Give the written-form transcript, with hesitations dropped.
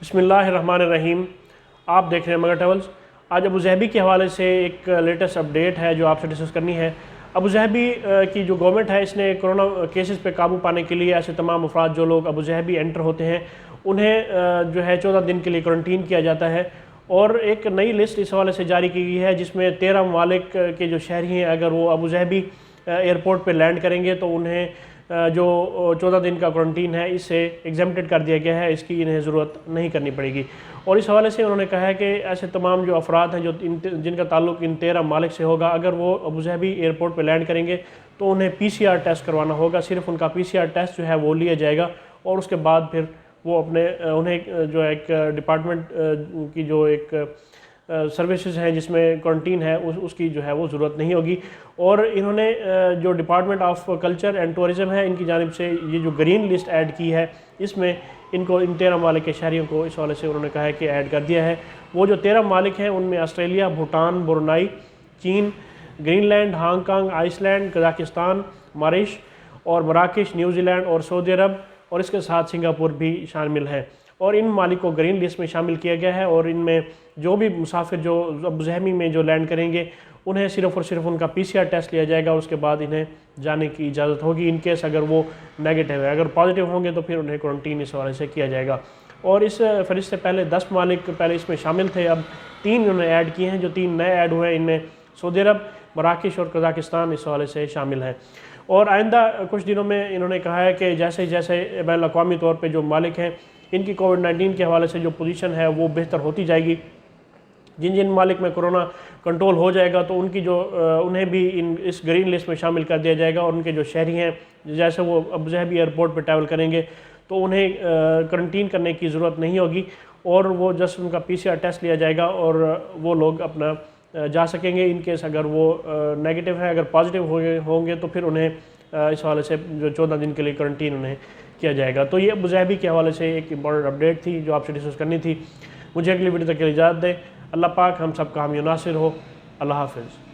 बिस्मिल्लाहिर्रहमानिर्रहीम। आप देख रहे हैं मगर ट्रैवल्स। आज अबू ज़हबी के हवाले से एक लेटेस्ट अपडेट है जो आपसे डिस्कस करनी है। अबू ज़हबी की जो गवर्नमेंट है, इसने कोरोना केसेस पे काबू पाने के लिए ऐसे तमाम अफराद जो लोग अबू ज़हबी एंटर होते हैं उन्हें जो है 14 दिन के लिए क्वारंटीन किया जाता है। और एक नई लिस्ट इस हवाले से जारी की गई है जिसमें 13 ममालिक के जो शहरी हैं, अगर वो अबू ज़हबी एयरपोर्ट पर लैंड करेंगे तो उन्हें जो 14 दिन का क्वारंटीन है इससे एग्जेम्प्टेड कर दिया गया है, इसकी इन्हें ज़रूरत नहीं करनी पड़ेगी। और इस हवाले से उन्होंने कहा है कि ऐसे तमाम जो अफराद हैं जो जिनका ताल्लुक इन 13 मालिक से होगा, अगर वो अबू ज़हबी एयरपोर्ट पर लैंड करेंगे तो उन्हें PCR टेस्ट करवाना होगा। सिर्फ उनका PCR टेस्ट जो है वो लिया जाएगा और उसके बाद फिर वो उन्हें जो एक डिपार्टमेंट की जो एक सर्विसेज हैं जिसमें क्वारंटीन है उसकी जो है वो ज़रूरत नहीं होगी। और इन्होंने जो department of culture and tourism है इनकी जानिब से ये जो ग्रीन लिस्ट ऐड की है, इसमें इनको इन 13 ममालिक के शहरियों को इस वाले से उन्होंने कहा है कि ऐड कर दिया है। वो जो 13 ममालिक हैं उनमें ऑस्ट्रेलिया, भूटान, ब्रुनई, चीन, Greenland, Hong Kong, Iceland, Kazakhstan, Mauritius और मराकश, न्यूजीलैंड और सऊदी अरब और इसके साथ सिंगापुर भी शामिल है। और इन मालिक को ग्रीन लिस्ट में शामिल किया गया है। और इनमें जो भी मुसाफिर जो अबू ज़हबी में जो लैंड करेंगे उन्हें सिर्फ़ और सिर्फ उनका PCR टेस्ट लिया जाएगा, उसके बाद इन्हें जाने की इजाज़त होगी। इन केस अगर वो नेगेटिव है, अगर पॉजिटिव होंगे तो फिर उन्हें क्वारंटीन इस हवाले से किया जाएगा। और इस फहरिस्त से पहले 10 मालिक पहले इसमें शामिल थे, अब 3 इन्होंने ऐड किए हैं। जो 3 नए ऐड हुए हैं इनमें सऊदी अरब, मराकश और कजाकिस्तान इस हवाले से शामिल हैं। और आइंदा कुछ दिनों में इन्होंने कहा है कि जैसे जैसे बैन अक़वामी तौर पर जो मालिक हैं इनकी कोविड-19 के हवाले से जो पोजीशन है वो बेहतर होती जाएगी, जिन जिन मालिक में कोरोना कंट्रोल हो जाएगा तो उनकी जो उन्हें भी इस ग्रीन लिस्ट में शामिल कर दिया जाएगा। और उनके जो शहरी हैं जैसे वो अबू ज़हबी एयरपोर्ट पर ट्रैवल करेंगे तो उन्हें क्वारंटीन करने की ज़रूरत नहीं होगी और वो जस्ट उनका PCR टेस्ट लिया जाएगा और वो लोग अपना जा सकेंगे। इन केस अगर वो नेगेटिव है, अगर पॉजिटिव होंगे तो फिर उन्हें इस हवाले से जो 14 दिन के लिए क्वारंटीन उन्हें किया जाएगा। तो ये अबू ज़हबी के हवाले से एक इम्पॉर्टेंट अपडेट थी जो आपसे डिस्कस करनी थी। मुझे अगली वीडियो तक के लिए इजाज़त दें। अल्लाह पाक हम सब का हामी नासिर हो। अल्लाह हाफ़िज़।